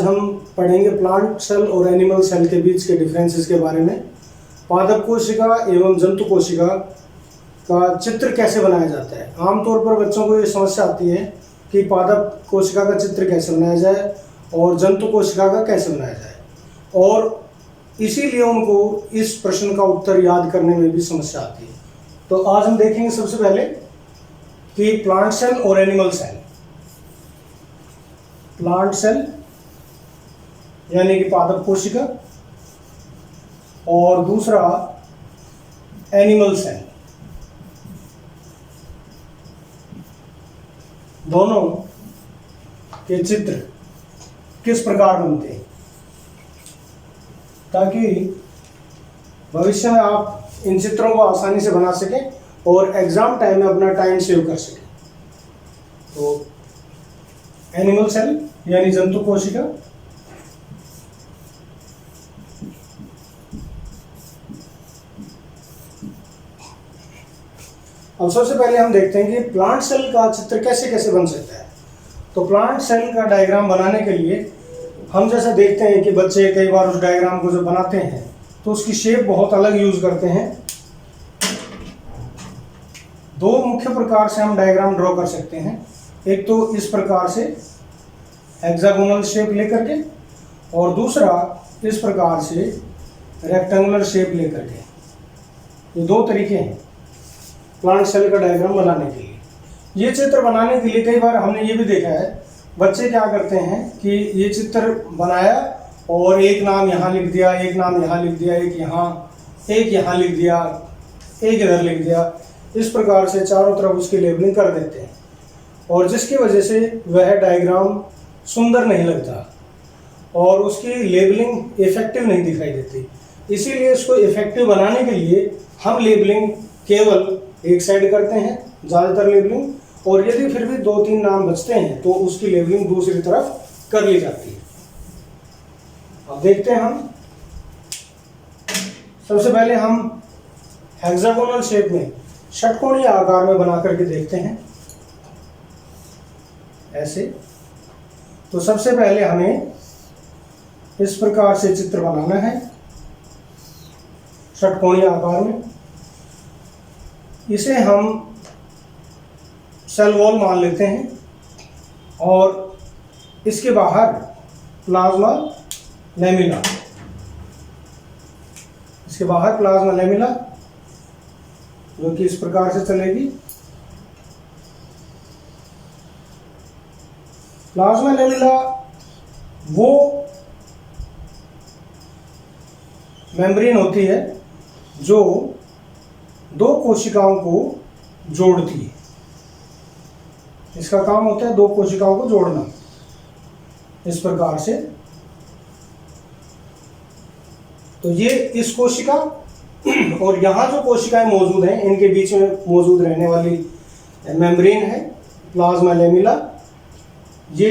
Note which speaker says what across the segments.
Speaker 1: हम पढ़ेंगे plant cell और एनिमल सेल के बीच के डिफरेंसेस के बारे में। पादप कोशिका एवं जंतु कोशिका का चित्र कैसे बनाया जाता है। आमतौर पर बच्चों को ये समस्या आती है कि पादप कोशिका का चित्र कैसे बनाया जाए और जंतु कोशिका का कैसे बनाया जाए, और इसीलिए उनको इस प्रश्न का उत्तर याद करने में भी समस्या आती है। तो आज हम देखेंगे सबसे पहले कि प्लांट सेल और एनिमल सेल। प्लांट सेल यानी कि पादप कोशिका, और दूसरा एनिमल सेल। दोनों के चित्र किस प्रकार बनते हैं, ताकि भविष्य में आप इन चित्रों को आसानी से बना सकें और एग्जाम टाइम में अपना टाइम सेव कर सकें। तो एनिमल सेल यानी जंतु कोशिका, अब सबसे पहले हम देखते हैं कि प्लांट सेल का चित्र कैसे कैसे बन सकता है। तो प्लांट सेल का डायग्राम बनाने के लिए हम जैसा देखते हैं कि बच्चे कई बार उस डायग्राम को जब बनाते हैं तो उसकी शेप बहुत अलग यूज करते हैं। दो मुख्य प्रकार से हम डायग्राम ड्रॉ कर सकते हैं। एक तो इस प्रकार से हेक्सागोनल शेप लेकर के, और दूसरा इस प्रकार से रेक्टेंगुलर शेप लेकर के। ये दो तरीके हैं प्लांट सेल का डायग्राम बनाने के लिए। ये चित्र बनाने के लिए कई बार हमने ये भी देखा है, बच्चे क्या करते हैं कि ये चित्र बनाया और एक नाम यहाँ लिख दिया, एक नाम यहाँ लिख दिया, एक यहाँ लिख दिया, एक इधर लिख दिया। इस प्रकार से चारों तरफ उसकी लेबलिंग कर देते हैं, और जिसकी वजह से वह डायग्राम सुंदर नहीं लगता और उसकी लेबलिंग इफेक्टिव नहीं दिखाई देती। इसीलिए इसको इफेक्टिव बनाने के लिए हम लेबलिंग केवल एक साइड करते हैं, ज़्यादातर लेबलिंग, और यदि फिर भी 2-3 नाम बचते हैं तो उसकी लेबलिंग दूसरी तरफ कर ली जाती है। अब देखते हैं हम सबसे पहले हम हेक्सागोनल शेप में, षटकोणीय आकार में बना करके देखते हैं ऐसे। तो सबसे पहले हमें इस प्रकार से चित्र बनाना है षटकोणीय आकार में। इसे हम सेल वॉल मान लेते हैं, और इसके बाहर प्लाज्मा लैमिना, इसके बाहर प्लाज्मा लैमिना जो कि इस प्रकार से चलेगी। प्लाज्मा लैमिना वो मेम्ब्रेन होती है जो दो कोशिकाओं को जोड़ती है। इसका काम होता है दो कोशिकाओं को जोड़ना इस प्रकार से। तो ये इस कोशिका और यहाँ जो कोशिकाएं मौजूद हैं, इनके बीच में मौजूद रहने वाली मेम्ब्रेन है प्लाज्मा लैमिना। ये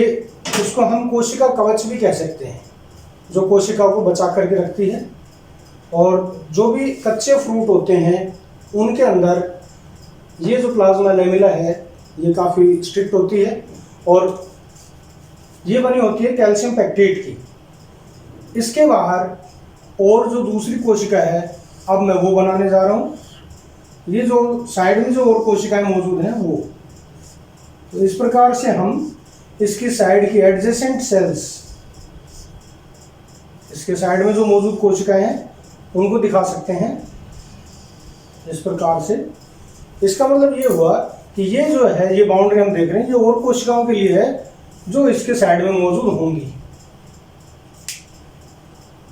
Speaker 1: इसको हम कोशिका कवच भी कह सकते हैं, जो कोशिका को बचा करके रखती है। और जो भी कच्चे फ्रूट होते हैं उनके अंदर ये जो प्लाज्मा लैमिना है ये काफ़ी स्ट्रिक्ट होती है, और ये बनी होती है कैल्शियम पेक्टेट की। इसके बाहर और जो दूसरी कोशिका है, अब मैं वो बनाने जा रहा हूँ। ये जो साइड में जो और कोशिकाएं मौजूद हैं वो, तो इस प्रकार से हम इसकी साइड की एडजेसेंट सेल्स, इसके साइड में जो मौजूद कोशिकाएं हैं उनको दिखा सकते हैं इस प्रकार से। इसका मतलब ये हुआ कि ये जो है, ये बाउंड्री हम देख रहे हैं, ये और कोशिकाओं के लिए है जो इसके साइड में मौजूद होंगी।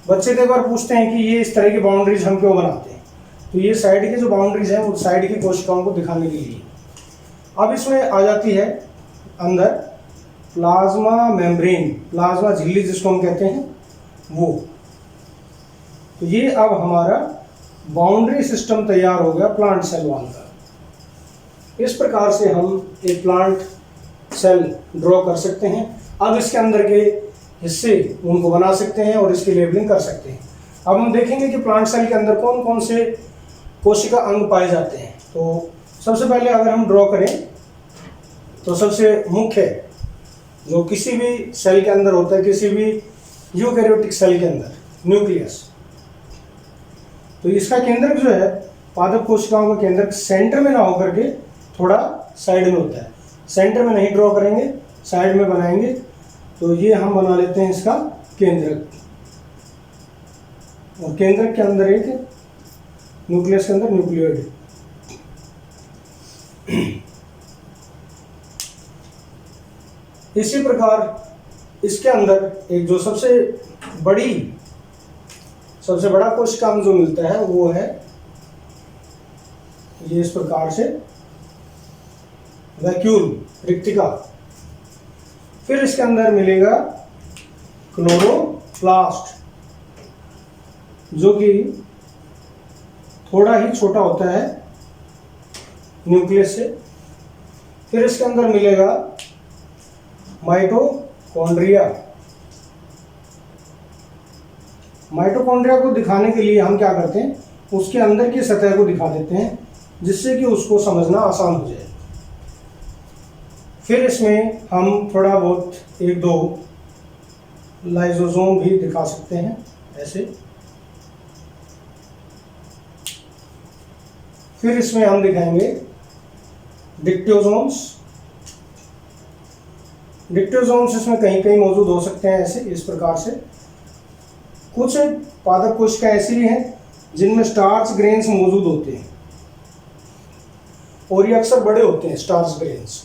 Speaker 1: बच्चे कई बार पूछते हैं कि ये इस तरह की बाउंड्रीज हम क्यों बनाते हैं, तो ये साइड की जो बाउंड्रीज हैं वो साइड की कोशिकाओं को दिखाने के लिए। अब इसमें आ जाती है अंदर प्लाज्मा मेम्ब्रेन, प्लाज्मा झिल्ली जिसको हम कहते हैं वो। तो ये अब हमारा बाउंड्री सिस्टम तैयार हो गया प्लांट सेल वॉल का। इस प्रकार से हम एक प्लांट सेल ड्रॉ कर सकते हैं। अब इसके अंदर के हिस्से उनको बना सकते हैं और इसकी लेबलिंग कर सकते हैं। अब हम देखेंगे कि प्लांट सेल के अंदर कौन कौन से कोशिका अंग पाए जाते हैं। तो सबसे पहले अगर हम ड्रॉ करें तो सबसे मुख्य जो किसी भी सेल के अंदर होता है, किसी भी यूकैरियोटिक सेल के अंदर, न्यूक्लियस। तो इसका केंद्रक जो है पादप कोशिकाओं का केंद्रक सेंटर में ना होकर के थोड़ा साइड में होता है। सेंटर में नहीं ड्रॉ करेंगे, साइड में बनाएंगे। तो ये हम बना लेते हैं इसका केंद्रक, और केंद्रक के अंदर एक न्यूक्लियस के अंदर न्यूक्लियोइड। इसी प्रकार इसके अंदर एक जो सबसे बड़ा कोशिकांग जो मिलता है वो है ये इस प्रकार से वैक्यूल, रिक्तिका। फिर इसके अंदर मिलेगा क्लोरोप्लास्ट, जो कि थोड़ा ही छोटा होता है न्यूक्लियस से। फिर इसके अंदर मिलेगा माइटोकॉन्ड्रिया। माइटोकॉन्ड्रिया को दिखाने के लिए हम क्या करते हैं, उसके अंदर की सतह को दिखा देते हैं, जिससे कि उसको समझना आसान हो जाए। फिर इसमें हम थोड़ा बहुत एक दो लाइसोसोम भी दिखा सकते हैं ऐसे। फिर इसमें हम दिखाएंगे डिक्टोसोम्स। डिक्टोसोम्स इसमें कहीं कहीं मौजूद हो सकते हैं ऐसे, इस प्रकार से। कुछ पादप कोशिकाएं ऐसी भी हैं जिनमें स्टार्च ग्रेन्स मौजूद होते हैं, और ये अक्सर बड़े होते हैं स्टार्च ग्रेन्स,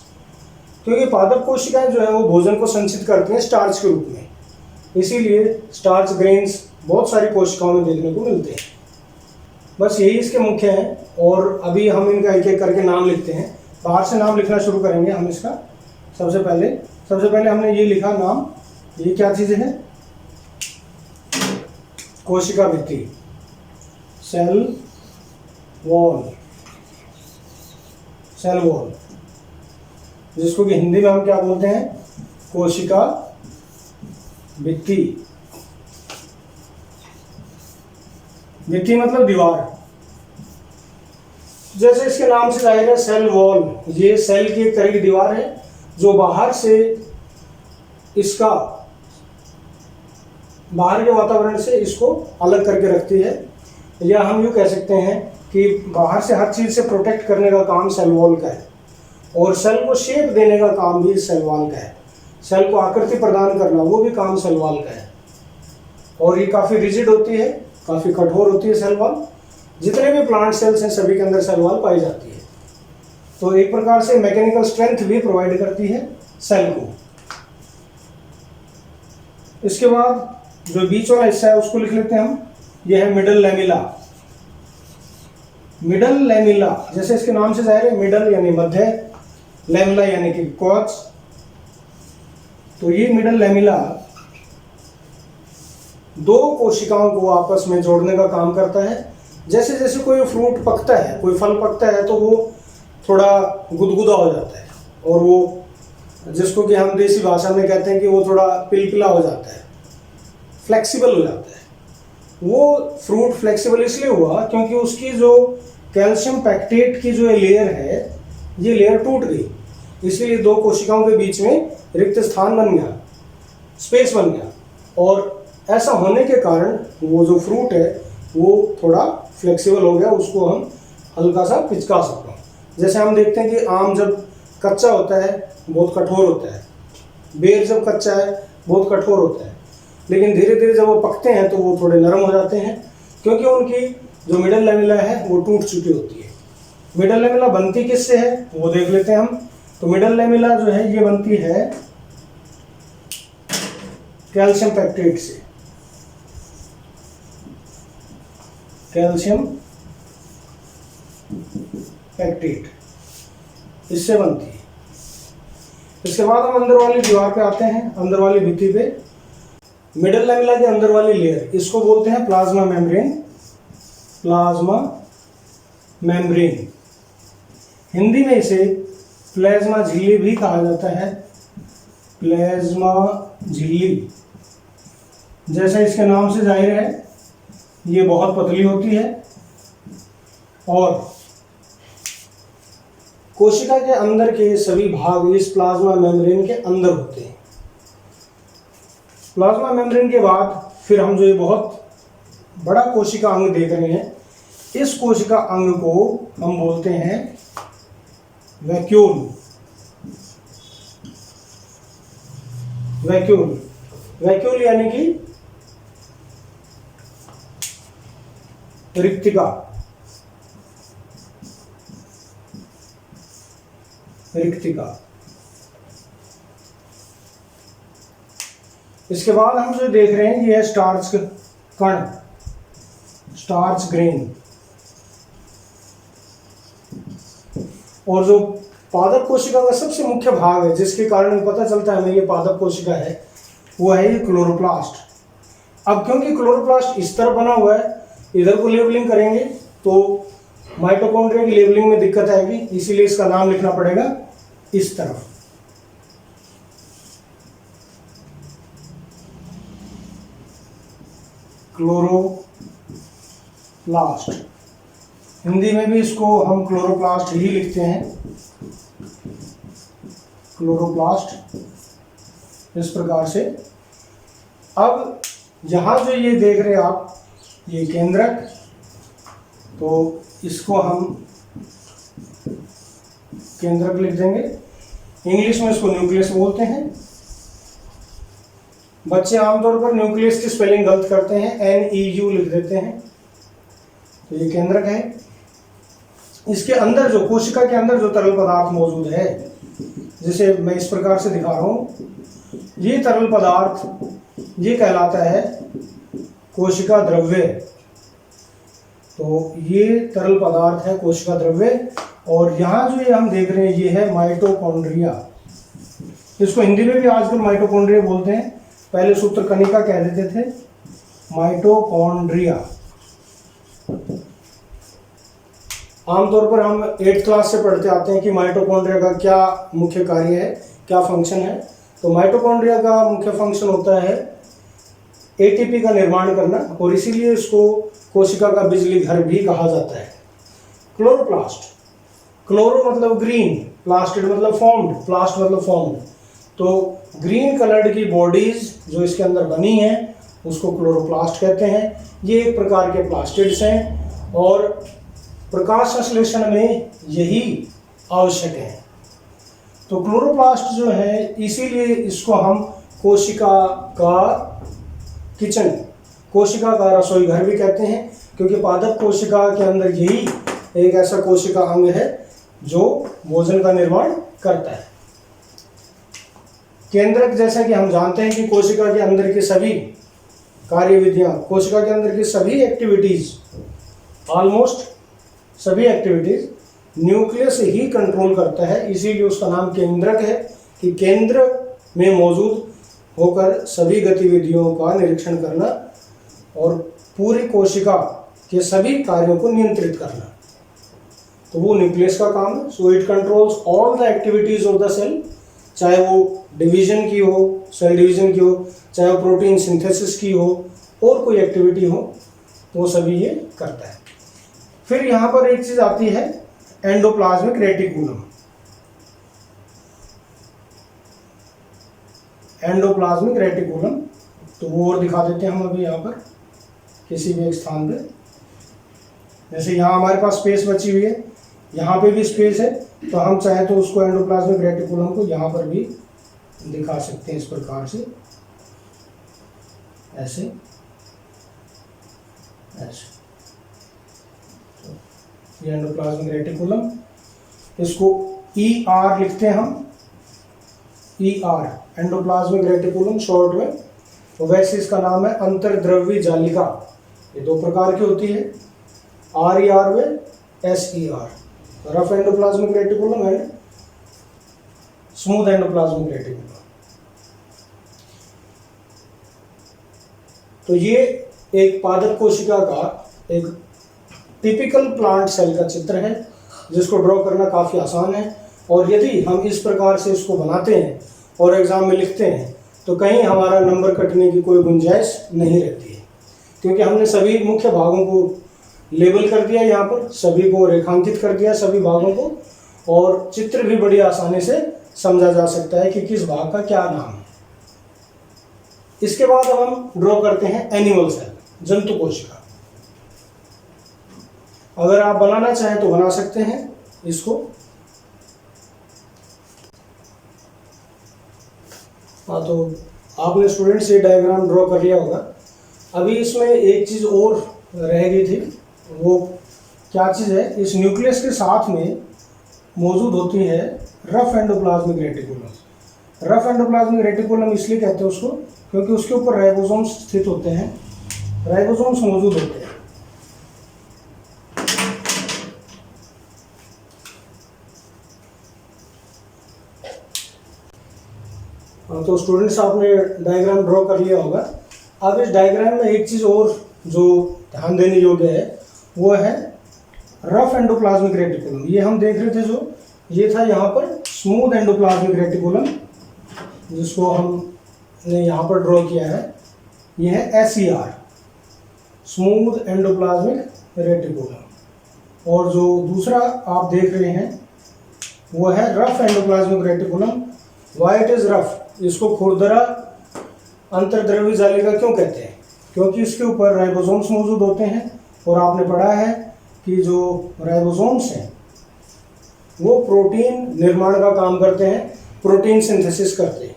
Speaker 1: क्योंकि पादप कोशिकाएं जो है वो भोजन को संचित करती हैं स्टार्च के रूप में। इसीलिए स्टार्च ग्रेन्स बहुत सारी कोशिकाओं में देखने को मिलते हैं। बस यही इसके मुख्य हैं, और अभी हम इनका एक एक करके नाम लिखते हैं। बाहर से नाम लिखना शुरू करेंगे हम इसका। सबसे पहले हमने ये लिखा नाम, ये क्या चीज़ है, कोशिका भित्ति, सेल वॉल, जिसको कि हिंदी में हम क्या बोलते हैं, कोशिका भित्ति। भित्ति मतलब दीवार। जैसे इसके नाम से जाहिर है, सेल वॉल, ये सेल की एक तरह की दीवार है जो बाहर से इसका, बाहर के वातावरण से इसको अलग करके रखती है। या हम यूँ कह सकते हैं कि बाहर से हर चीज़ से प्रोटेक्ट करने का काम सेल वॉल का है, और सेल को शेप देने का काम भी सेल वॉल का है। सेल को आकृति प्रदान करना वो भी काम सेल वॉल का है। और ये काफ़ी रिजिड होती है, काफ़ी कठोर होती है सेल वॉल। जितने भी प्लांट सेल्स हैं सभी के अंदर सेल वॉल पाई जाती है। तो एक प्रकार से मैकेनिकल स्ट्रेंथ भी प्रोवाइड करती है सेल को। इसके बाद जो बीच वाला हिस्सा है उसको लिख लेते हैं हम, यह है मिडल लैमिला। मिडल लैमिला, जैसे इसके नाम से जाहिर है, मिडल यानी मध्य, लैमिला यानी कि कॉच। तो ये मिडल लैमिला दो कोशिकाओं को आपस में जोड़ने का काम करता है। जैसे जैसे कोई फ्रूट पकता है, कोई फल पकता है, तो वो थोड़ा गुदगुदा हो जाता है, और वो जिसको कि हम देसी भाषा में कहते हैं कि वो थोड़ा पिलपिला हो जाता है, फ्लेक्सिबल हो जाता है। वो फ्रूट फ्लेक्सिबल इसलिए हुआ क्योंकि उसकी जो कैल्शियम पैक्टेट की जो लेयर है, ये लेयर टूट गई। इसलिए दो कोशिकाओं के बीच में रिक्त स्थान बन गया, स्पेस बन गया, और ऐसा होने के कारण वो जो फ्रूट है वो थोड़ा फ्लेक्सिबल हो गया, उसको हम हल्का सा पिचका सकते हैं। जैसे हम देखते हैं कि आम जब कच्चा होता है बहुत कठोर होता है, बेर जब कच्चा है बहुत कठोर होता है, लेकिन धीरे धीरे जब वो पकते हैं तो वो थोड़े नरम हो जाते हैं, क्योंकि उनकी जो मिडल लैमिला है वो टूट चुकी होती है। मिडल लैमिला बनती किससे है वो देख लेते हैं हम। तो मिडल लैमिला जो है ये बनती है कैल्शियम पैक्टेट से। कैल्शियम पैक्टेट इससे बनती है। इसके बाद हम अंदर वाली दीवार पे आते हैं, अंदर वाली भित्ति पे। मिडल लैमिला के अंदर वाली लेयर, इसको बोलते हैं plasma membrane. Plasma membrane, Hindi में इसे प्लाज्मा झिल्ली भी कहा जाता है। प्लाज्मा झिल्ली, जैसे इसके नाम से जाहिर है, ये बहुत पतली होती है और कोशिका के अंदर के सभी भाग इस प्लाज्मा मेम्ब्रेन के अंदर होते हैं। प्लाज्मा मेम्ब्रेन के बाद फिर हम जो ये बहुत बड़ा कोशिका अंग देख रहे हैं, इस कोशिका अंग को हम बोलते हैं वैक्यूल। वैक्यूल वैक्यूल यानी कि रिक्तिका। रिक्तिका। इसके बाद हम जो देख रहे हैं ये है स्टार्च कण, स्टार्च ग्रेन। और जो पादप कोशिका का सबसे मुख्य भाग है जिसके कारण पता चलता है हमें ये पादप कोशिका है, वो है ये क्लोरोप्लास्ट। अब क्योंकि क्लोरोप्लास्ट इस तरह बना हुआ है, इधर को लेबलिंग करेंगे तो माइटोकॉन्ड्रिया की लेबलिंग में दिक्कत आएगी, इसीलिए इसका नाम लिखना पड़ेगा इस तरफ। क्लोरोप्लास्ट, हिंदी में भी इसको हम क्लोरोप्लास्ट ही लिखते हैं, क्लोरोप्लास्ट, इस प्रकार से। अब यहाँ जो ये देख रहे हैं आप, ये केंद्रक, तो इसको हम केंद्रक लिख देंगे। इंग्लिश में इसको न्यूक्लियस बोलते हैं। बच्चे आमतौर पर न्यूक्लियस की स्पेलिंग गलत करते हैं, NEU लिख देते हैं। तो ये केंद्रक है। इसके अंदर जो कोशिका के अंदर जो तरल पदार्थ मौजूद है, जिसे मैं इस प्रकार से दिखा रहा हूँ, ये तरल पदार्थ ये कहलाता है कोशिका द्रव्य। तो ये तरल पदार्थ है कोशिका द्रव्य। और यहाँ जो ये हम देख रहे हैं ये है माइटोकॉन्ड्रिया। इसको हिंदी में भी आजकल माइटोकॉन्ड्रिया बोलते हैं, पहले सूत्र कणिका कह देते थे। माइटोकॉन्ड्रिया आमतौर पर हम 8th क्लास से पढ़ते आते हैं कि माइटोकॉन्ड्रिया का क्या मुख्य कार्य है, क्या फंक्शन है। तो माइटोकॉन्ड्रिया का मुख्य फंक्शन होता है ATP का निर्माण करना, और इसीलिए इसको कोशिका का बिजली घर भी कहा जाता है। क्लोरोप्लास्ट, क्लोरो मतलब ग्रीन, प्लास्टिड मतलब फॉर्म्ड, प्लास्ट मतलब फॉर्म्ड। तो ग्रीन कलर्ड की बॉडीज जो इसके अंदर बनी हैं उसको क्लोरोप्लास्ट कहते हैं। ये एक प्रकार के प्लास्टिड्स हैं और प्रकाश संश्लेषण में यही आवश्यक है। तो क्लोरोप्लास्ट जो है, इसीलिए इसको हम कोशिका का किचन, कोशिका का रसोई घर भी कहते हैं, क्योंकि पादप कोशिका के अंदर यही एक ऐसा कोशिका अंग है जो भोजन का निर्माण करता है। केंद्रक, जैसा कि हम जानते हैं कि कोशिका के अंदर की सभी कार्यविधियां, कोशिका के अंदर की सभी एक्टिविटीज, ऑलमोस्ट सभी एक्टिविटीज न्यूक्लियस ही कंट्रोल करता है। इसीलिए उसका नाम केंद्रक है, कि केंद्र में मौजूद होकर सभी गतिविधियों का निरीक्षण करना और पूरी कोशिका के सभी कार्यों को नियंत्रित करना। तो वो न्यूक्लियस का काम है। So it controls all the activities of the cell, चाहे वो डिवीजन की हो, सेल डिवीजन की हो, चाहे वो प्रोटीन सिंथेसिस की हो, और कोई एक्टिविटी हो, तो वो सभी ये करता है। फिर यहाँ पर एक चीज आती है एंडोप्लाज्मिक रेटिकुलम। एंडोप्लाज्मिक रेटिकुलम, तो वो और दिखा देते हैं हम अभी यहाँ पर किसी भी एक स्थान पे। जैसे यहाँ हमारे पास स्पेस बची हुई है, यहाँ पे भी स्पेस है, तो हम चाहे तो उसको एंडोप्लाज्मिक रेटिकुलम को यहाँ पर भी दिखा सकते हैं इस प्रकार से, ऐसे ऐसे। तो ये एंडोप्लाज्मिक रेटिकुलम, इसको ER लिखते हैं हम, ER एंडोप्लाज्मिक रेटिकुलम शॉर्ट में। तो वैसे इसका नाम है अंतर्द्रव्यी जालिका। ये दो प्रकार की होती है, RER व SER, rough endoplasmic reticulum and smooth endoplasmic reticulum. तो ये एक पादप कोशिका का एक टिपिकल प्लांट सेल का चित्र है, जिसको ड्रॉ करना काफ़ी आसान है। और यदि हम इस प्रकार से इसको बनाते हैं और एग्ज़ाम में लिखते हैं, तो कहीं हमारा नंबर कटने की कोई गुंजाइश नहीं रहती है, क्योंकि हमने सभी मुख्य भागों को लेबल कर दिया, यहाँ पर सभी को रेखांकित कर दिया, सभी भागों को, और चित्र भी बड़ी आसानी से समझा जा सकता है कि किस भाग का क्या नाम है। इसके बाद अब हम ड्रॉ करते हैं एनिमल सेल, जंतु कोशिका। अगर आप बनाना चाहें तो बना सकते हैं इसको। हाँ, तो आपने स्टूडेंट्स ये डायग्राम ड्रॉ कर लिया होगा। अभी इसमें एक चीज़ और रह गई थी, वो क्या चीज़ है, इस न्यूक्लियस के साथ में मौजूद होती है rough endoplasmic reticulum. Rough endoplasmic reticulum इसलिए कहते हैं उसको क्योंकि उसके ऊपर राइबोसोम्स स्थित होते हैं, राइबोसोम्स मौजूद होते हैं। तो स्टूडेंट्स आपने डायग्राम ड्रॉ कर लिया होगा। अब इस डायग्राम में एक चीज़ और जो ध्यान देने योग्य है वो है रफ एंडोप्लाज्मिक रेटिकुलम। ये हम देख रहे थे, जो ये था यहाँ पर स्मूथ एंडोप्लाज्मिक रेटिकुलम, जिसको हमने यहाँ पर ड्रॉ किया है। ये है SER, स्मूथ एंडोप्लाज्मिक रेटिकुलम। और जो दूसरा आप देख रहे हैं वो है rough endoplasmic reticulum. Why it is rough, इसको खुरदरा अंतर्द्रव्य जालिका क्यों कहते हैं? क्योंकि इसके ऊपर राइबोसोम्स मौजूद होते हैं, और आपने पढ़ा है कि जो राइबोसोम्स हैं वो प्रोटीन निर्माण का काम करते हैं, प्रोटीन सिंथेसिस करते हैं।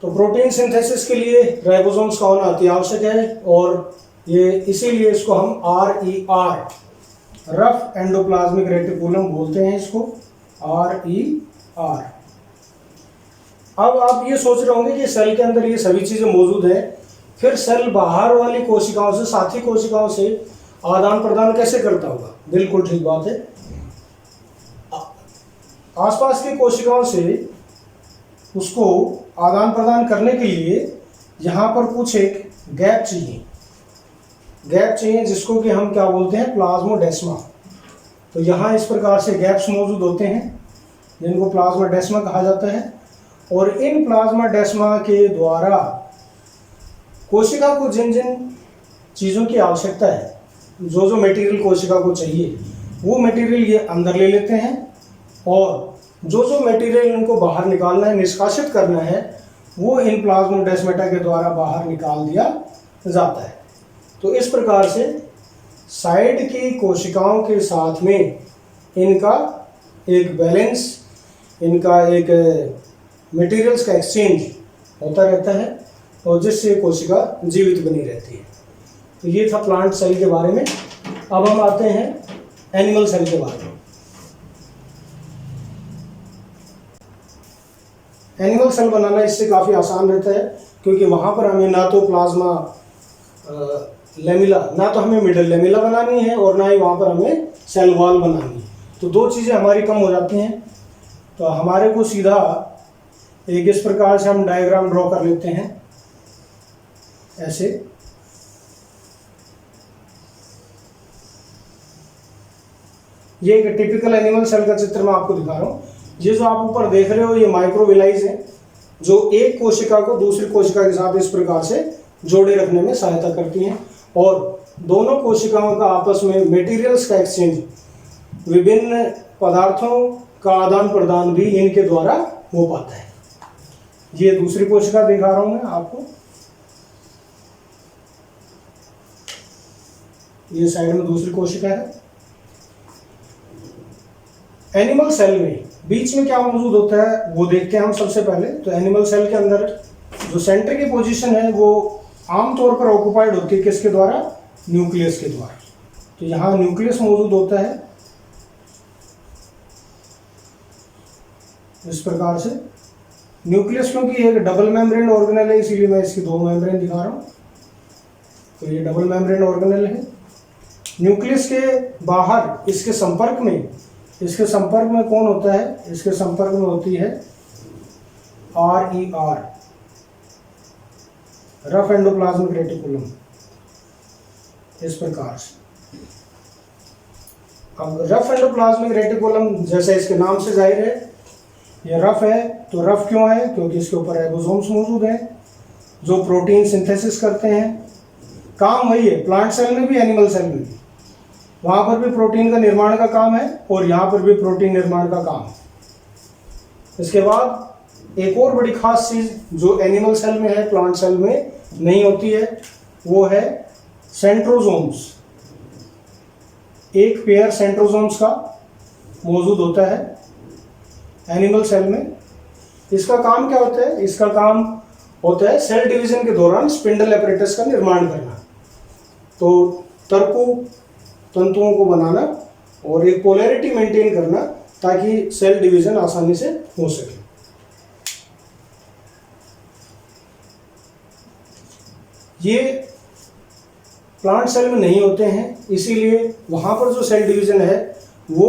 Speaker 1: तो प्रोटीन सिंथेसिस के लिए राइबोसोम्स का होना अति आवश्यक है, और ये इसीलिए इसको हम RER, रफ एंडोप्लाज्मिक रेटिकुलम बोलते हैं, इसको RER। अब आप ये सोच रहे होंगे कि सेल के अंदर ये सभी चीज़ें मौजूद हैं, फिर सेल बाहर वाली कोशिकाओं से, साथी कोशिकाओं से आदान प्रदान कैसे करता होगा? बिल्कुल ठीक बात है। आसपास की कोशिकाओं से उसको आदान प्रदान करने के लिए यहाँ पर कुछ एक गैप चाहिए, जिसको कि हम क्या बोलते हैं? प्लाज्मोडेस्मा। तो यहाँ इस प्रकार से गैप्स मौजूद होते हैं, जिनको प्लाज्मोडेस्मा कहा जाता है। और इन प्लाज्मोडेस्मा के द्वारा कोशिका को जिन जिन चीज़ों की आवश्यकता है, जो मटेरियल कोशिका को चाहिए, वो मटेरियल ये अंदर ले लेते हैं, और जो मटेरियल इनको बाहर निकालना है, निष्कासित करना है, वो इन प्लाज्मोडेस्माटा के द्वारा बाहर निकाल दिया जाता है। तो इस प्रकार से साइड की कोशिकाओं के साथ में इनका एक बैलेंस, इनका एक मटेरियल्स का एक्सचेंज होता रहता है, और जिससे कोशिका जीवित बनी रहती है। तो ये था प्लांट सेल के बारे में। अब हम आते हैं एनिमल सेल के बारे में। एनिमल सेल बनाना इससे काफ़ी आसान रहता है, क्योंकि वहाँ पर हमें ना तो प्लाज्मा लेमिला, ना तो हमें मिडल लेमिला बनानी है, और ना ही वहाँ पर हमें सेल वॉल बनानी है। तो दो चीज़ें हमारी कम हो जाती हैं। तो हमारे को सीधा एक इस प्रकार से हम डायग्राम ड्रॉ कर लेते हैं, ऐसे। ये एक टिपिकल एनिमल सेल का चित्र मैं आपको दिखा रहा हूँ। ये जो आप ऊपर देख रहे हो ये माइक्रोविलाइज है, जो एक कोशिका को दूसरी कोशिका के साथ इस प्रकार से जोड़े रखने में सहायता करती हैं, और दोनों कोशिकाओं का आपस में मटेरियल्स का एक्सचेंज, विभिन्न पदार्थों का आदान प्रदान भी इनके द्वारा हो पाता है। ये दूसरी कोशिका दिखा रहा हूं मैं आपको, ये साइड में दूसरी कोशिका है। एनिमल सेल में बीच में क्या मौजूद होता है वो देखते हैं हम सबसे पहले। तो एनिमल सेल के अंदर जो सेंटर की पोजीशन है वो आमतौर पर ऑक्युपाइड होती है किसके द्वारा? न्यूक्लियस के द्वारा। तो यहाँ न्यूक्लियस मौजूद होता है इस प्रकार से। न्यूक्लियस क्योंकि एक डबल मेम्ब्रेन ऑर्गेनेल है, इसीलिए मैं इसकी दो मेम्ब्रेन दिखा रहा हूँ। तो ये डबल मेम्ब्रेन ऑर्गेनेल है। न्यूक्लियस के बाहर इसके संपर्क में कौन होता है? इसके संपर्क में होती है RER, रफ एंडोप्लाज्मिक रेटिकुलम, इस प्रकार से। अब रफ एंडोप्लाज्मिक रेटिकुलम जैसे इसके नाम से जाहिर है ये रफ है। तो रफ क्यों है? क्योंकि इसके ऊपर राइबोसोम्स मौजूद हैं जो प्रोटीन सिंथेसिस करते हैं। काम वही है प्लांट सेल में भी, एनिमल सेल में भी। वहाँ पर भी प्रोटीन का निर्माण का काम है, और यहाँ पर भी प्रोटीन निर्माण का काम है। इसके बाद एक और बड़ी खास चीज जो एनिमल सेल में है, प्लांट सेल में नहीं होती है, वो है सेंट्रोसोम्स। एक पेयर सेंट्रोसोम्स का मौजूद होता है एनिमल सेल में। इसका काम क्या होता है? इसका काम होता है सेल डिवीजन के दौरान स्पिंडल एपरेटस का निर्माण करना, तो तर्कु तंतुओं को बनाना और एक पोलैरिटी मेंटेन करना ताकि सेल डिवीजन आसानी से हो सके। ये प्लांट सेल में नहीं होते हैं, इसीलिए वहाँ पर जो सेल डिवीजन है वो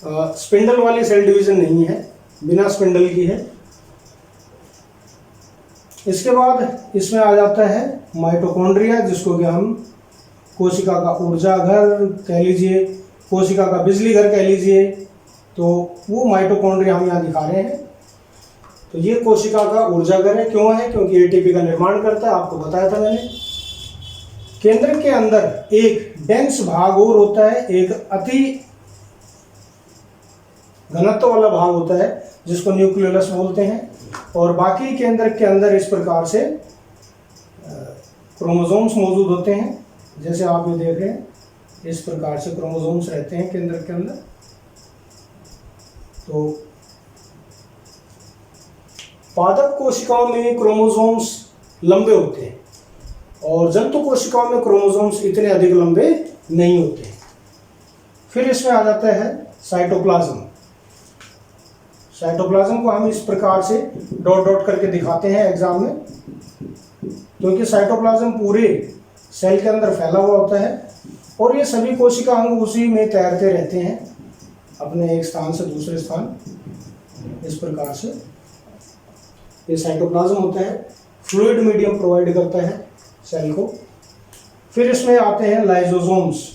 Speaker 1: स्पिंडल वाली सेल डिवीजन नहीं है, बिना स्पिंडल की है। इसके बाद इसमें आ जाता है माइटोकॉन्ड्रिया, जिसको कि हम कोशिका का ऊर्जा घर कह लीजिए, कोशिका का बिजली घर कह लीजिए, तो वो माइटोकॉन्ड्रिया हम यहाँ दिखा रहे हैं। तो ये कोशिका का ऊर्जा घर है। क्यों है? क्योंकि एटीपी का निर्माण करता है, आपको बताया था मैंने। केंद्र के अंदर एक डेंस भाग और होता है, एक अति घनत्व वाला भाग होता है जिसको न्यूक्लियस बोलते हैं, और बाकी केंद्र के अंदर इस प्रकार से क्रोमोसोम्स मौजूद होते हैं। जैसे आप ये देख रहे हैं, इस प्रकार से क्रोमोसोम्स रहते हैं केंद्र के अंदर। तो पादप कोशिकाओं में क्रोमोसोम्स लंबे होते हैं और जंतु कोशिकाओं में क्रोमोसोम्स इतने अधिक लंबे नहीं होते। फिर इसमें आ जाता है साइटोप्लाज्म। साइटोप्लाज्म को हम इस प्रकार से डॉट डॉट करके दिखाते हैं एग्जाम में, क्योंकि साइटोप्लाज्म पूरे सेल के अंदर फैला हुआ होता है और ये सभी कोशिका अंग उसी में तैरते रहते हैं, अपने एक स्थान से दूसरे स्थान। इस प्रकार से ये साइटोप्लाज्म होता है, फ्लूइड मीडियम प्रोवाइड करता है सेल को। फिर इसमें आते हैं लाइसोसोम्स।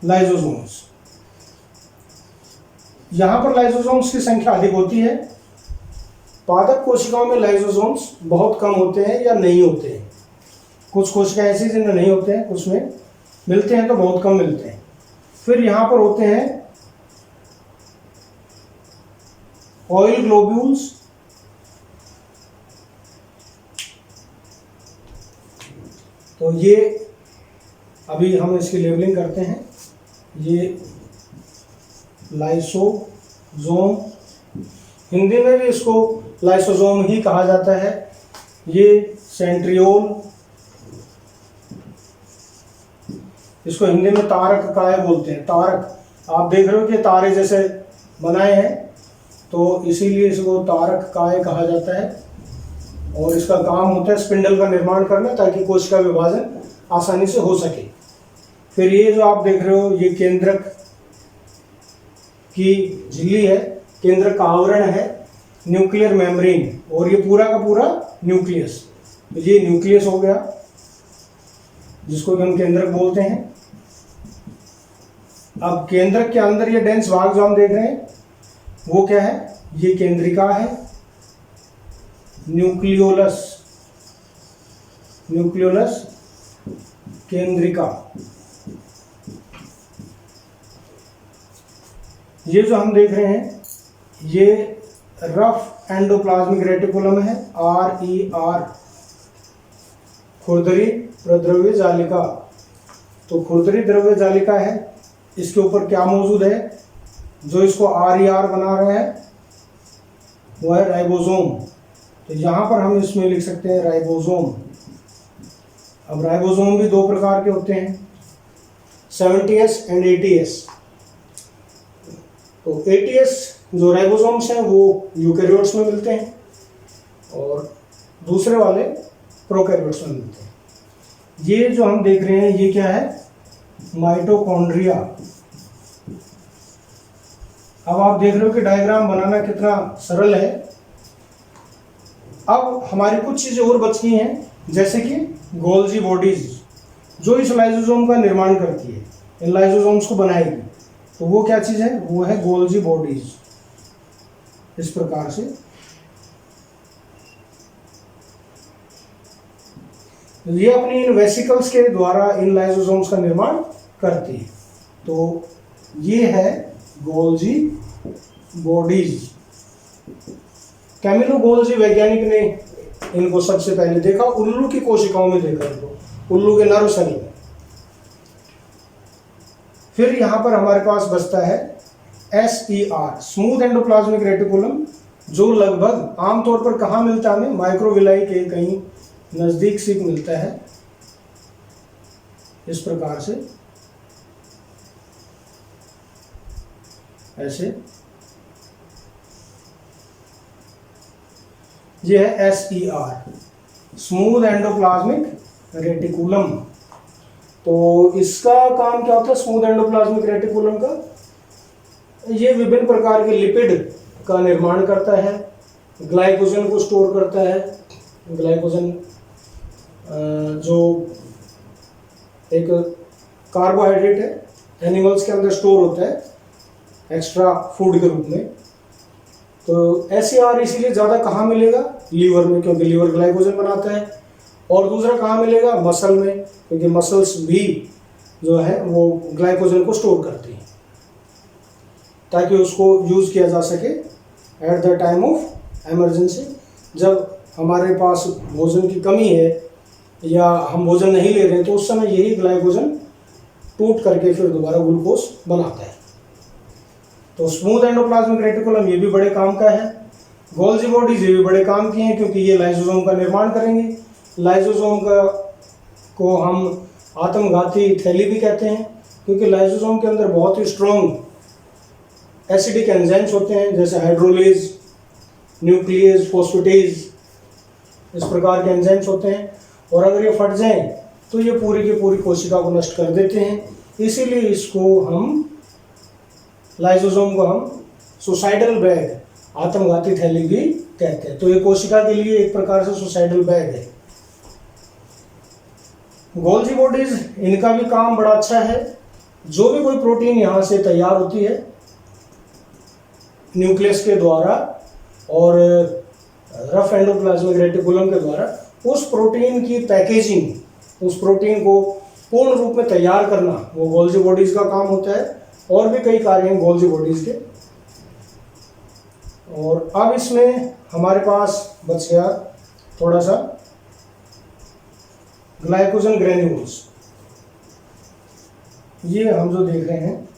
Speaker 1: लाइसोसोम्स, यहाँ पर लाइसोसोम्स की संख्या अधिक होती है। पादप कोशिकाओं में लाइसोसोम्स बहुत कम होते हैं या नहीं होते हैं। कुछ कोशिकाएं ऐसी जिनमें नहीं होते हैं, कुछ में मिलते हैं तो बहुत कम मिलते हैं। फिर यहाँ पर होते हैं ऑयल ग्लोब्यूल्स। तो ये अभी हम इसकी लेबलिंग करते हैं। ये लाइसोसोम, हिंदी में भी इसको लाइसोसोम ही कहा जाता है। ये सेंट्रियोल, इसको हिंदी में तारक काय बोलते हैं। तारक, आप देख रहे हो कि तारे जैसे बनाए हैं, तो इसीलिए इसको तारक काय कहा जाता है। और इसका काम होता है स्पिंडल का निर्माण करना ताकि कोशिका विभाजन आसानी से हो सके। फिर ये जो आप देख रहे हो, ये केंद्रक की झिल्ली है, केंद्रक का आवरण है, न्यूक्लियर मेम्ब्रेन, और ये पूरा का पूरा न्यूक्लियस। तो ये न्यूक्लियस हो गया जिसको कि हम केंद्रक बोलते हैं। अब केंद्रक के अंदर ये डेंस भाग जो हम देख रहे हैं वो क्या है? ये केंद्रिका है, न्यूक्लियोलस। न्यूक्लियोलस केंद्रिका। ये जो हम देख रहे हैं ये रफ एंडोप्लाज्मिक रेटिकुलम है, RER, खुरदरी प्रद्रव्य जालिका। तो खुरदरी द्रव्य जालिका है, इसके ऊपर क्या मौजूद है? जो इसको RER बना रहा है वो है राइबोसोम। तो यहाँ पर हम इसमें लिख सकते हैं राइबोसोम। अब राइबोसोम भी दो प्रकार के होते हैं, 70S एंड 80S। तो 80S जो राइबोसोम्स हैं वो यूकैरियोट्स में मिलते हैं और दूसरे वाले प्रोकैरियोट्स में मिलते हैं। ये जो हम देख रहे हैं ये क्या है? माइटोकॉन्ड्रिया। अब आप देख रहे हो कि डायग्राम बनाना कितना सरल है। अब हमारी कुछ चीज़ें और बच गई हैं, जैसे कि गोल्जी बॉडीज जो इस लाइसोसोम का निर्माण करती है, इन लाइसोसोम्स को बनाएगी। तो वो क्या चीज़ है? वो है गोल्जी बॉडीज। इस प्रकार से ये अपनी इन वेसिकल्स के द्वारा इन लाइसोसोम्स का निर्माण करती है। तो ये है गोल्जी बॉडीज। कैमिलो गोल्जी वैज्ञानिक ने इनको सबसे पहले देखा, उल्लू की कोशिकाओं में देखा इनको, उल्लू के नर्व सेल में। फिर यहाँ पर हमारे पास बचता है SER, स्मूथ एंडोप्लाज्मिक रेटिकुलम, जो लगभग आमतौर पर कहाँ मिलता है हमें, माइक्रोविलाई के कहीं नज़दीक से मिलता है, इस प्रकार से ऐसे। यह है SER, स्मूथ एंडोप्लाज्मिक रेटिकुलम। तो इसका काम क्या होता है स्मूथ एंडोप्लाज्मिक रेटिकुलम का? ये विभिन्न प्रकार के लिपिड का निर्माण करता है, ग्लाइकोजन को स्टोर करता है। ग्लाइकोजन जो एक कार्बोहाइड्रेट है, एनिमल्स के अंदर स्टोर होता है एक्स्ट्रा फूड के रूप में। तो SER इसीलिए ज़्यादा कहाँ मिलेगा, लीवर में, क्योंकि लीवर ग्लाइकोजन बनाता है। और दूसरा कहाँ मिलेगा, मसल में, क्योंकि मसल्स भी जो है वो ग्लाइकोजन को स्टोर करती हैं ताकि उसको यूज़ किया जा सके at the time of emergency. जब हमारे पास भोजन की कमी है या हम भोजन नहीं ले रहे हैं तो उस समय यही ग्लाइकोजन टूट करके फिर दोबारा ग्लूकोज बनाता है। तो स्मूथ एंडोप्लाज्मिक रेटिकुलम ये भी बड़े काम का है। गोल्जी बॉडीज ये भी बड़े काम की हैं क्योंकि ये लाइसोसोम का निर्माण करेंगे। लाइसोसोम को हम आत्मघाती थैली भी कहते हैं क्योंकि लाइसोसोम के अंदर बहुत ही स्ट्रॉन्ग एसिडिक एंजाइम्स होते हैं, जैसे हाइड्रोलेज, न्यूक्लियस, फॉस्फेटेज, इस प्रकार के एंजाइम्स होते हैं। और अगर ये फट जाएं तो ये पूरी की पूरी कोशिका को नष्ट कर देते हैं। इसीलिए इसको हम, लाइसोसोम को हम सुसाइडल बैग, आत्मघाती थैली भी कहते हैं। तो ये कोशिका के लिए एक प्रकार से सुसाइडल बैग है। गोल्जी बॉडीज, इनका भी काम बड़ा अच्छा है। जो भी कोई प्रोटीन यहाँ से तैयार होती है न्यूक्लियस के द्वारा और रफ एंडोप्लाज्मिक रेटिकुलम के द्वारा, उस प्रोटीन की पैकेजिंग, उस प्रोटीन को पूर्ण रूप में तैयार करना, वो गोल्जी बॉडीज का काम होता है। और भी कई कार्य हैं गोल्जी बॉडीज के। और अब इसमें हमारे पास बच गया थोड़ा सा ग्लाइकोजन ग्रेन्यूल्स। ये हम जो देख रहे हैं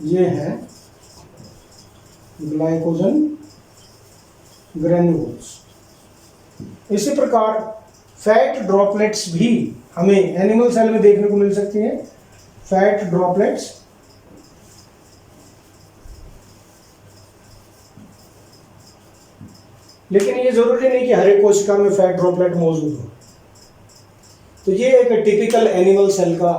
Speaker 1: ये हैं ग्लाइकोजन ग्रेन्यूल्स। इसी प्रकार फैट ड्रॉपलेट्स भी हमें एनिमल सेल में देखने को मिल सकती हैं। फैट ड्रॉपलेट्स लेकिन ये जरूरी नहीं कि हर एक कोशिका में फैट ड्रॉपलेट मौजूद हो। तो ये एक टिपिकल एनिमल सेल का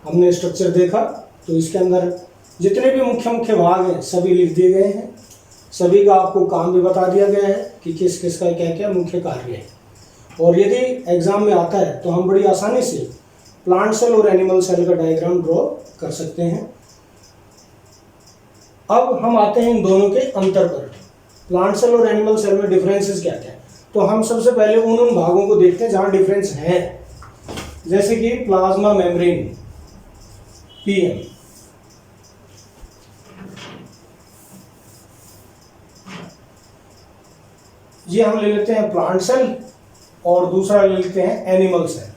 Speaker 1: हमने स्ट्रक्चर देखा। तो इसके अंदर जितने भी मुख्य मुख्य भाग हैं सभी लिख दिए गए हैं। सभी का आपको काम भी बता दिया गया है कि किस किस का क्या क्या मुख्य कार्य है। और यदि एग्जाम में आता है तो हम बड़ी आसानी से प्लांट सेल और एनिमल सेल का डायग्राम ड्रॉ कर सकते हैं। अब हम आते हैं इन दोनों के अंतर पर। प्लांट सेल और एनिमल सेल में डिफरेंसेस क्या क्या है। तो हम सबसे पहले उन भागों को देखते हैं जहां डिफरेंस है, जैसे कि प्लाज्मा मेम्ब्रेन, PM। ये हम ले लेते हैं प्लांट सेल और दूसरा ले लेते हैं एनिमल सेल।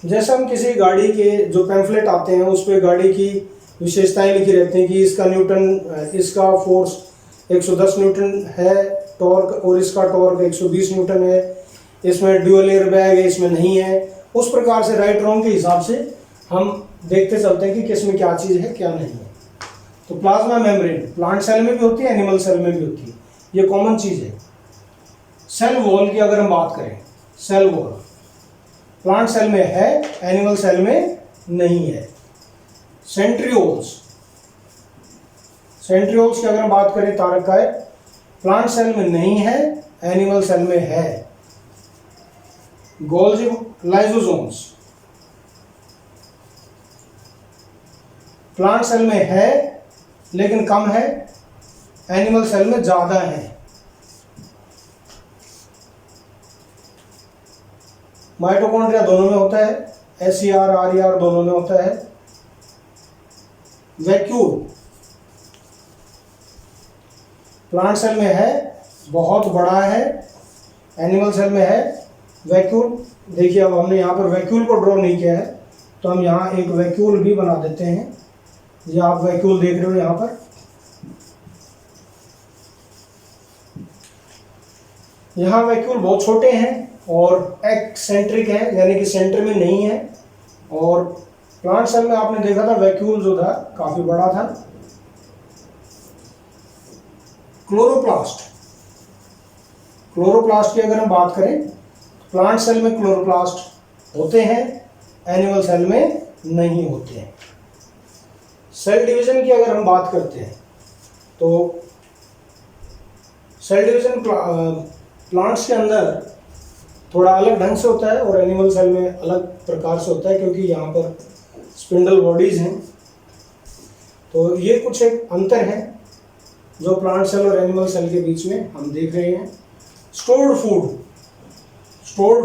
Speaker 1: जैसे हम किसी गाड़ी के जो पैम्फलेट आते हैं उस पर गाड़ी की विशेषताएं लिखी रहती हैं कि इसका न्यूटन, इसका फोर्स 110 न्यूटन है टॉर्क और इसका टॉर्क 120 न्यूटन है, इसमें ड्यूअल एयर बैग है, इसमें नहीं है। उस प्रकार से राइट रॉन्ग के हिसाब से हम देखते चलते हैं कि किस में क्या चीज़ है क्या नहीं है। तो प्लाज्मा मेम्ब्रेन प्लांट सेल में भी होती है, एनिमल सेल में भी होती है, ये कॉमन चीज़ है। सेल वॉल की अगर हम बात करें, सेल वॉल प्लांट सेल में है, एनिमल सेल में नहीं है। सेंट्रियोल्स, सेंट्रियोल्स की अगर हम बात करें तारकाय, प्लांट सेल में नहीं है, एनिमल सेल में है। गोल्जी लाइसोसोम्स प्लांट सेल में है लेकिन कम है, एनिमल सेल में ज्यादा है। माइटोकॉन्ड्रिया दोनों में होता है, SER RER दोनों में होता है। वैक्यूल प्लांट सेल में है, बहुत बड़ा है, एनिमल सेल में है वैक्यूल। देखिए अब हमने यहाँ पर वैक्यूल को ड्रॉ नहीं किया है, तो हम यहाँ एक वैक्यूल भी बना देते हैं। ये आप वैक्यूल देख रहे हो यहाँ पर। यहाँ वैक्यूल बहुत छोटे हैं और एक्सेंट्रिक है, यानी कि सेंटर में नहीं है। और प्लांट सेल में आपने देखा था वैक्यूल जो था काफी बड़ा था। क्लोरोप्लास्ट की अगर हम बात करें, प्लांट सेल में क्लोरोप्लास्ट होते हैं, एनिमल सेल में नहीं होते हैं। सेल डिवीजन की अगर हम बात करते हैं तो सेल डिवीजन प्लांट्स के अंदर थोड़ा अलग ढंग से होता है और एनिमल सेल में अलग प्रकार से होता है, क्योंकि यहाँ पर स्पिंडल बॉडीज हैं। तो ये कुछ एक अंतर है जो प्लांट सेल और एनिमल सेल के बीच में हम देख रहे हैं। स्टोर्ड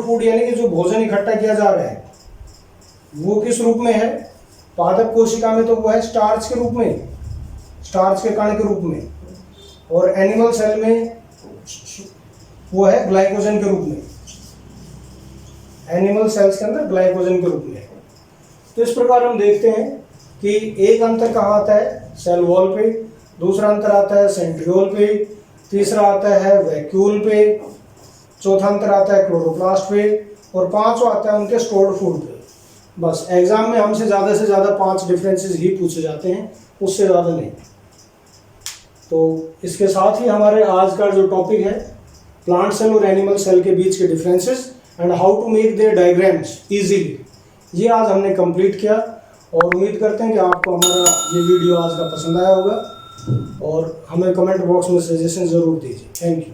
Speaker 1: फूड यानी कि जो भोजन इकट्ठा किया जा रहा है वो किस रूप में है? पादप कोशिका में तो वो है स्टार्च के रूप में, स्टार्च के कण के रूप में, और एनिमल सेल में वो है ग्लाइकोजन के रूप में। एनिमल सेल्स के अंदर ग्लाइकोजन के रूप में। तो इस प्रकार हम देखते हैं कि एक अंतर कहाँ आता है? सेल वॉल पे, दूसरा अंतर आता है सेंट्रियोल पे, तीसरा आता है वैक्यूल पे, चौथा अंतर आता है क्लोरोप्लास्ट पे, और पांचवा आता है उनके स्टोर्ड फूड पे। बस एग्जाम में हमसे से ज़्यादा 5 डिफरेंसेस ही पूछे जाते हैं, उससे ज़्यादा नहीं। तो इसके साथ ही हमारे आज का जो टॉपिक है प्लांट सेल और एनिमल सेल के बीच के differences and how to make their diagrams easily, ये आज हमने कंप्लीट किया। और उम्मीद करते हैं कि आपको हमारा ये वीडियो आज का पसंद आया होगा, और हमें कमेंट बॉक्स में सजेशन ज़रूर दीजिए। Thank you.